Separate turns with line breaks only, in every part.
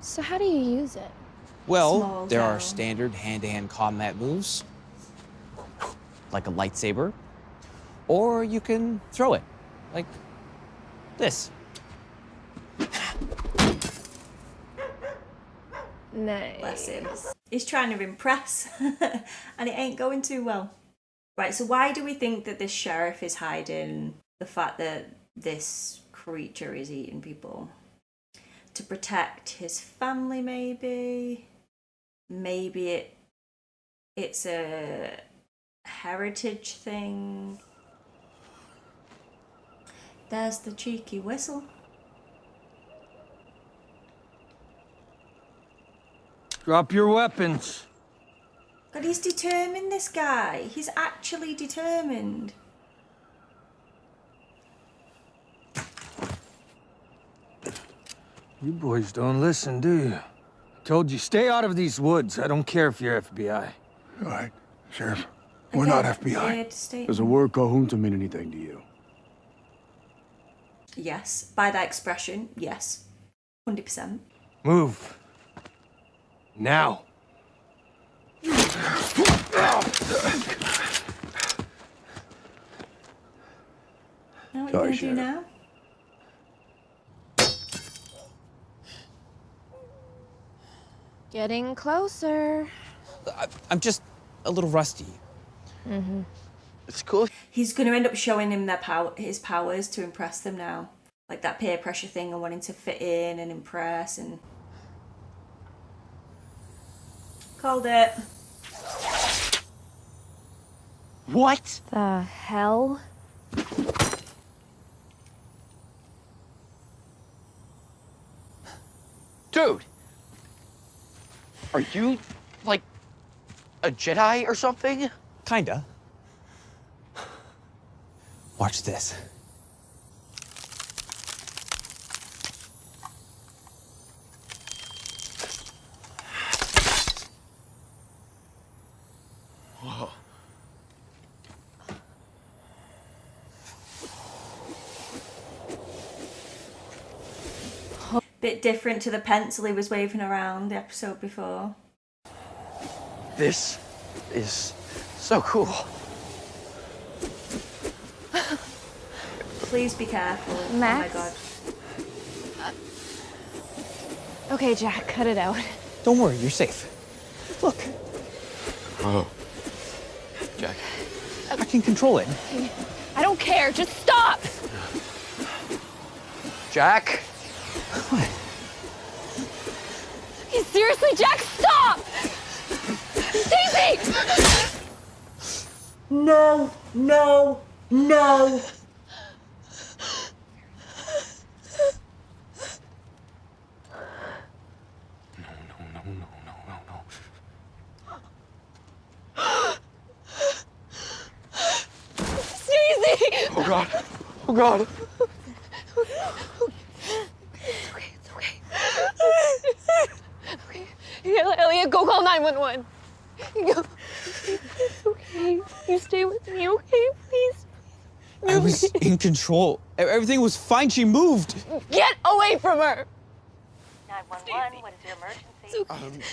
So how do you use it?
Well, there are standard hand-to-hand combat moves, like a lightsaber, or you can throw it, like this.
Nice.
Bless him. He's trying to impress, and it ain't going too well. Right, so why do we think that this sheriff is hiding the fact that this creature is eating people? To protect his family, maybe? Maybe it's a heritage thing. There's the cheeky whistle.
Drop your weapons.
God, he's determined, this guy. He's actually determined.
You boys don't listen, do you? Told you, stay out of these woods. I don't care if you're FBI.
All right, Sheriff. We're not FBI. Does a word cahunta mean anything to you?
Yes. By that expression, yes. 100%.
Move. Now.
Now what are you going to do now?
Getting closer.
I'm just a little rusty.
Mm-hmm.
It's cool.
He's going to end up showing him his powers to impress them now. Like that peer pressure thing and wanting to fit in and impress and... Called it.
What?
The hell?
Dude! Are you, like, a Jedi or something?
Kinda. Watch this.
Whoa.
Bit different to the pencil he was waving around the episode before.
This is so cool.
Please be careful.
Max?
Oh my god.
Okay, Jack, cut it out.
Don't worry, you're safe. Look.
Oh. Jack.
I can control it.
I don't care, just stop!
Jack?
What?
Seriously, Jack, stop! Stacey!
No, no, no.
Stacey!
Oh god. Oh god.
Elliot, go call 911. Go. It's okay. You stay with me, okay? Please.
I was in control. Everything was fine. She moved.
Get away from her.
911, what is your emergency?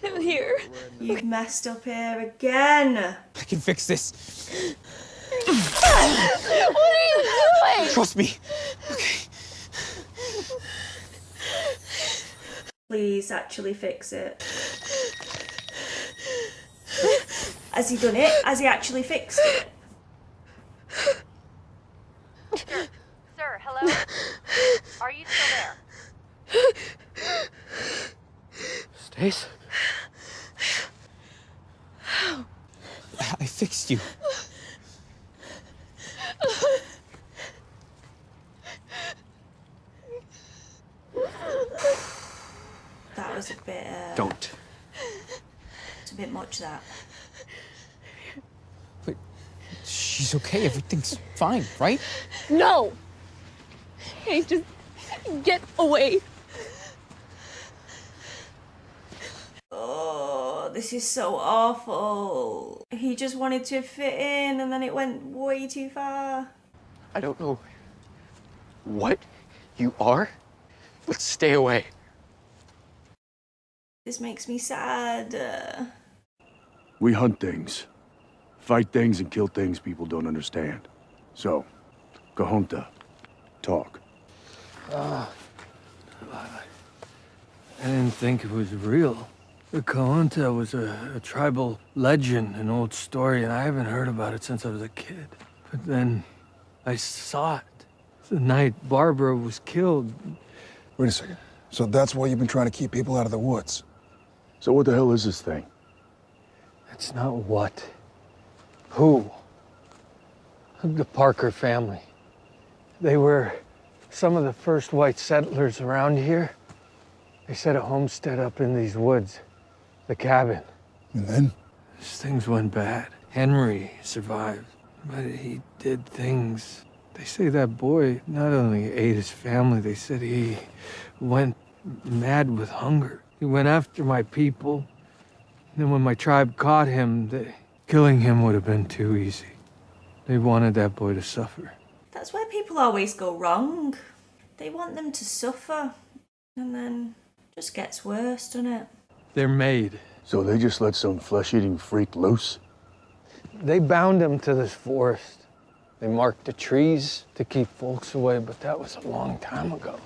I'm here.
You've messed up here again.
I can fix this.
What are you doing?
Trust me. Okay.
Please actually fix it. Has he done it? Has he actually fixed it?
Sir, hello? Are you still there?
Stace?
I fixed you.
That was a bit...
Don't.
It's a bit much, that.
But she's okay. Everything's fine, right?
No. Hey, just get away.
Oh, this is so awful. He just wanted to fit in and then it went way too far.
I don't know what you are, but stay away.
This makes me sad.
We hunt things. Fight things and kill things people don't understand. So, Kahunta, talk.
I didn't think it was real. The Kahunta was a tribal legend, an old story, and I haven't heard about it since I was a kid. But then I saw it. The night Barbara was killed.
Wait a second. So that's why you've been trying to keep people out of the woods? So what the hell is this thing?
It's not what. Who? The Parker family. They were some of the first white settlers around here. They set a homestead up in these woods. The cabin.
And then?
Things went bad. Henry survived, but he did things. They say that boy not only ate his family, they said he went mad with hunger. He went after my people. Then when my tribe caught him, killing him would have been too easy. They wanted that boy to suffer.
That's where people always go wrong. They want them to suffer, and then it just gets worse, doesn't it?
They're made.
So they just let some flesh-eating freak loose?
They bound him to this forest. They marked the trees to keep folks away, but that was a long time ago.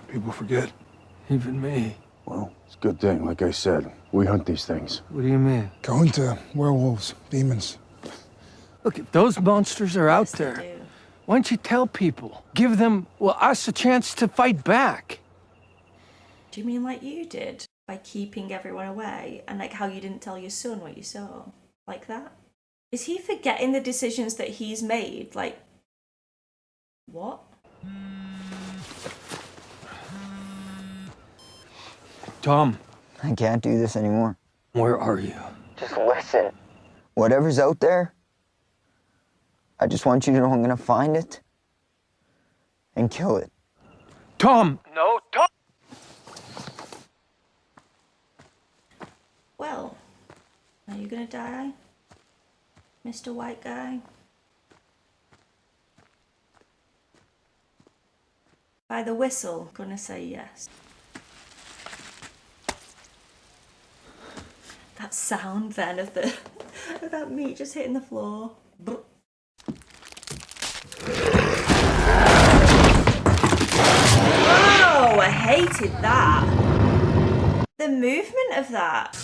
People forget.
Even me.
Well, it's a good thing. Like I said, we hunt these things.
What do you mean?
Kahunta, werewolves, demons.
Look, if those monsters are out there, why don't you tell people? Give them, well, us a chance to fight back.
Do you mean like you did? By keeping everyone away? And like how you didn't tell your son what you saw? Like that? Is he forgetting the decisions that he's made? Like, what?
Tom.
I can't do this anymore.
Where are you?
Just listen. Whatever's out there, I just want you to know I'm gonna find it and kill it.
Tom! No, Tom!
Well, are you gonna die, Mr. White Guy? By the whistle, gonna say yes. That sound then of the of that meat just hitting the floor. Oh, I hated that. The movement of that.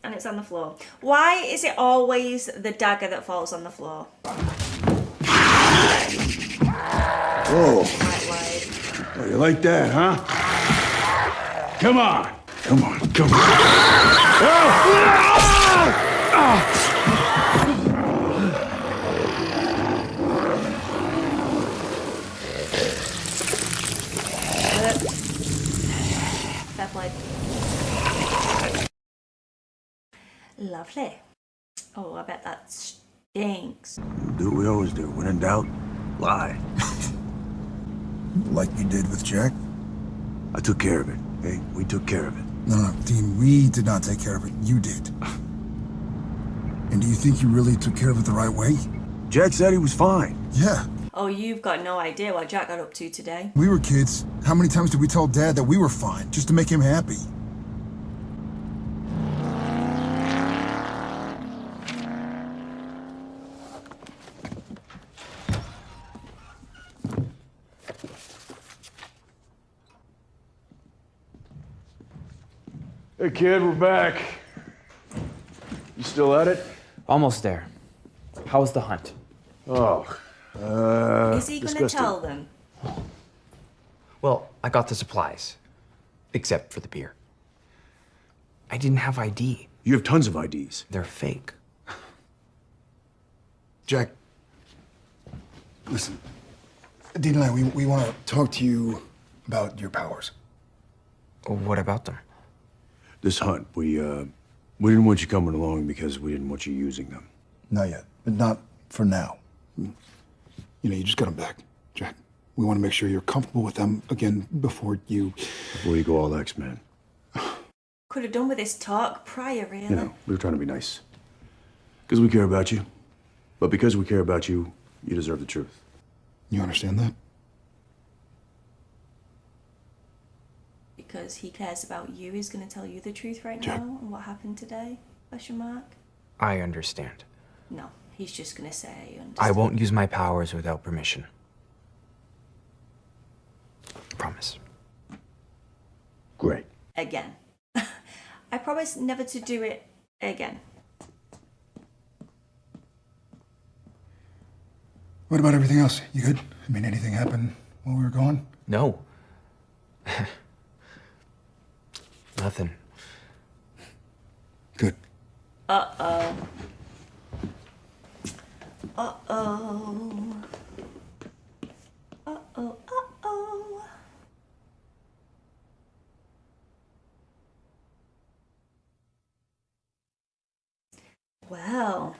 And it's on the floor. Why is it always the dagger that falls on the floor?
Whoa. Oh, you like that, huh? Come on. Come on. Come on.
Fair play. Lovely. Oh, I bet that stinks.
Do what we always do. When in doubt, lie.
Like you did with Jack?
I took care of it, okay? We took care of it.
No, Dean, we did not take care of it. You did. And do you think you really took care of it the right way?
Jack said he was fine.
Yeah.
Oh, you've got no idea what Jack got up to today.
We were kids. How many times did we tell Dad that we were fine, just to make him happy?
Hey, kid, we're back. You still at it?
Almost there. How was the hunt?
Oh,
Is he gonna tell them?
Well, I got the supplies. Except for the beer. I didn't have ID.
You have tons of IDs.
They're fake.
Jack, listen. Dean and I, we want to talk to you about your powers.
What about them?
This hunt, we didn't want you coming along because we didn't want you using them.
Not yet, but not for now.
You know, you just got them back, Jack. We want to make sure you're comfortable with them again before you
go all X-Men.
Could have done with this talk prior, really.
You know, we were trying to be nice. Because we care about you. But because we care about you, you deserve the truth.
You understand that?
Because he cares about you, he's going to tell you the truth right now and what happened today? Question mark.
I understand.
No, he's just going to say,
I won't use my powers without permission. Promise.
Great.
Again. I promise never to do it again.
What about everything else? You good? I mean, anything happened while we were gone?
No. Nothing.
Good.
Uh-oh. Uh-oh. Uh-oh. Uh-oh. Well,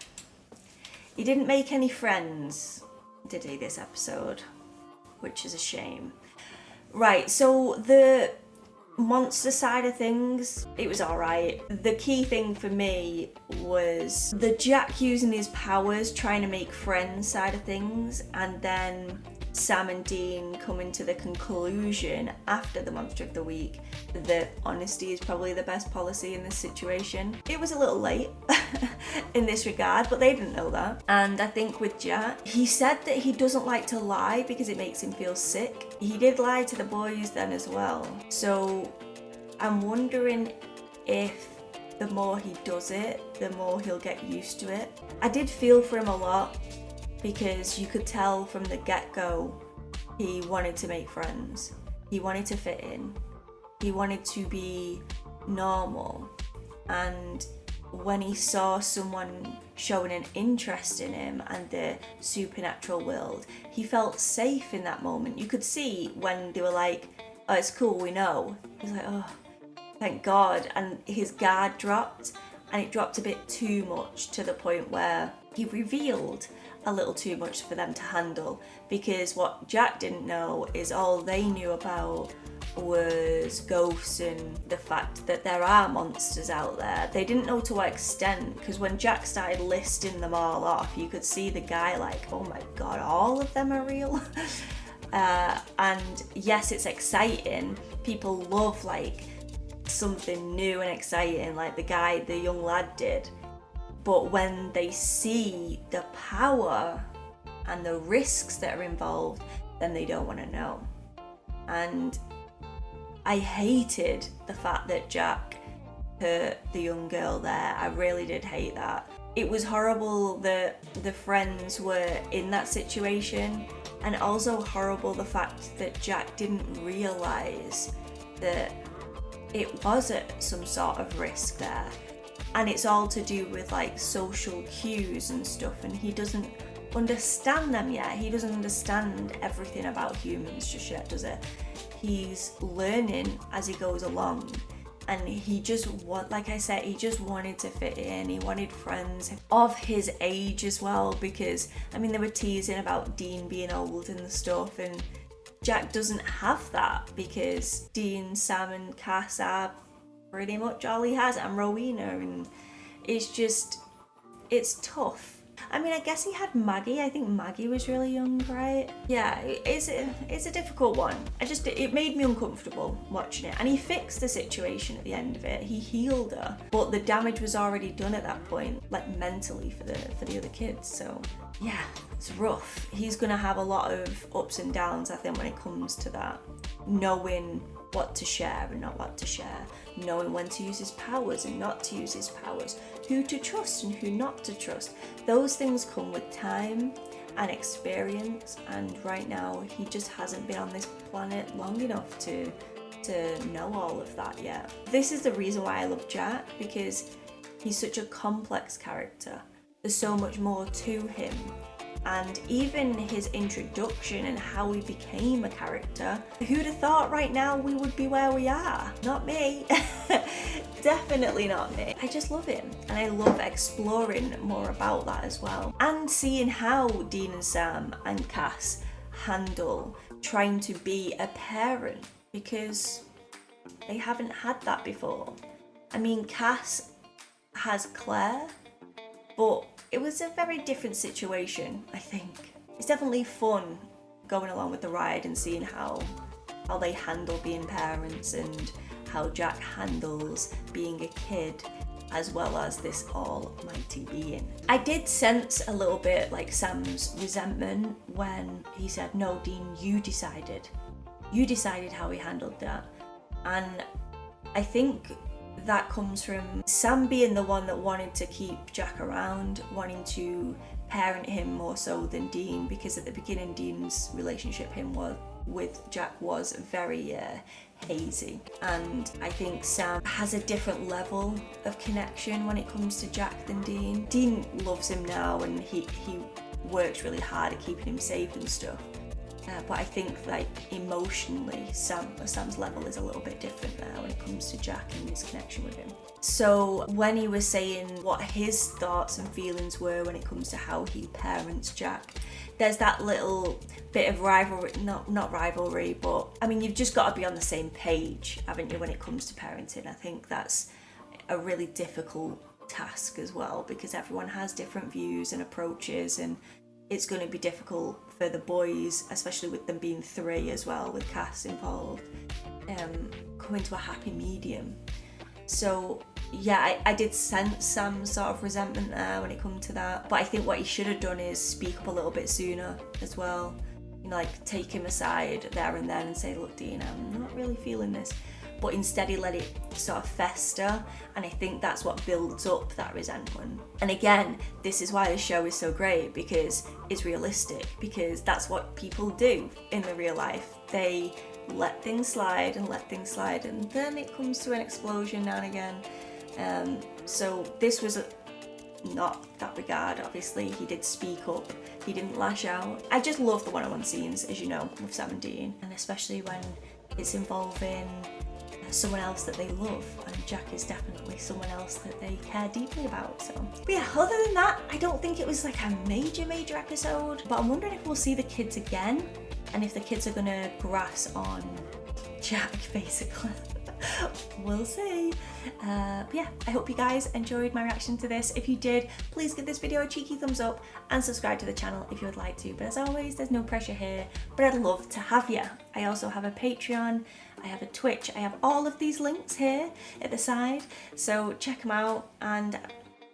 he didn't make any friends, did he, this episode? Which is a shame. Right, so the monster side of things, it was alright. The key thing for me was the Jack using his powers, trying to make friends side of things, and then Sam and Dean coming to the conclusion after the Monster of the Week that honesty is probably the best policy in this situation. It was a little late in this regard, but they didn't know that. And I think with Jack, he said that he doesn't like to lie because it makes him feel sick. He did lie to the boys then as well. So I'm wondering if the more he does it, the more he'll get used to it. I did feel for him a lot, because you could tell from the get-go he wanted to make friends. He wanted to fit in. He wanted to be normal. And when he saw someone showing an interest in him and the supernatural world, he felt safe in that moment. You could see when they were like, oh, it's cool, we know. He's like, oh, thank God. And his guard dropped, and it dropped a bit too much to the point where he revealed a little too much for them to handle, because what Jack didn't know is all they knew about was ghosts and the fact that there are monsters out there. They didn't know to what extent, because when Jack started listing them all off, you could see the guy like, oh my God, all of them are real? And yes, it's exciting. People love like something new and exciting, like the young lad did. But when they see the power and the risks that are involved, then they don't want to know. And I hated the fact that Jack hurt the young girl there. I really did hate that. It was horrible that the friends were in that situation, and also horrible the fact that Jack didn't realise that it was at some sort of risk there. And it's all to do with like social cues and stuff, and he doesn't understand them yet. He doesn't understand everything about humans just yet, does it? He's learning as he goes along, and he just like I said, he just wanted to fit in. He wanted friends of his age as well, because I mean, they were teasing about Dean being old and stuff, and Jack doesn't have that because Dean, Sam and Cass are pretty much all he has, and Rowena, and it's tough. I mean, I guess he had Maggie. I think Maggie was really young, right? Yeah, it's a difficult one. It made me uncomfortable watching it. And he fixed the situation at the end of it. He healed her, but the damage was already done at that point, like mentally for the other kids. So yeah, it's rough. He's gonna have a lot of ups and downs, I think, when it comes to that. Knowing what to share and not what to share, knowing when to use his powers and not to use his powers, who to trust and who not to trust. Those things come with time and experience, and right now he just hasn't been on this planet long enough to know all of that yet. This is the reason why I love Jack, because he's such a complex character. There's so much more to him and even his introduction and how he became a character. Who'd have thought right now we would be where we are? Not me. Definitely not me. I just love him, and I love exploring more about that as well, and seeing how Dean and Sam and Cass handle trying to be a parent, because they haven't had that before. I mean, Cass has Claire, but it was a very different situation, I think. It's definitely fun going along with the ride and seeing how they handle being parents and how Jack handles being a kid, as well as this almighty being. I did sense a little bit like Sam's resentment when he said, no, Dean, you decided. You decided how he handled that. And I think that comes from Sam being the one that wanted to keep Jack around, wanting to parent him more so than Dean, because at the beginning Dean's relationship with Jack was very hazy, and I think Sam has a different level of connection when it comes to Jack than Dean. Dean loves him now, and he works really hard at keeping him safe and stuff. But I think like emotionally, Sam's level is a little bit different now when it comes to Jack and his connection with him. So when he was saying what his thoughts and feelings were when it comes to how he parents Jack, there's that little bit of rivalry, not rivalry, but I mean, you've just got to be on the same page, haven't you, when it comes to parenting. I think that's a really difficult task as well, because everyone has different views and approaches, and it's going to be difficult for the boys, especially with them being 3 as well, with Cass involved, coming to a happy medium. So yeah, I did sense some sort of resentment there when it comes to that, but I think what he should have done is speak up a little bit sooner as well, you know, like take him aside there and then and say, look Dean, I'm not really feeling this. But instead he let it sort of fester, and I think that's what builds up that resentment. And again, this is why the show is so great, because it's realistic, because that's what people do in the real life. They let things slide and let things slide, and then it comes to an explosion now and again. So this was not that regard. Obviously he did speak up, he didn't lash out. I just love the one-on-one scenes, as you know, with Sam and Dean, and especially when it's involving someone else that they love, and Jack is definitely someone else that they care deeply about. So, but yeah, other than that, I don't think it was like a major episode, but I'm wondering if we'll see the kids again, and if the kids are gonna grass on Jack, basically. We'll see. But yeah, I hope you guys enjoyed my reaction to this. If you did, please give this video a cheeky thumbs up and subscribe to the channel if you would like to. But as always, there's no pressure here, but I'd love to have you. I also have a Patreon, I have a Twitch, I have all of these links here at the side, so check them out, and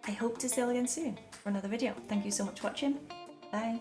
I hope to see you again soon for another video. Thank you so much for watching. Bye.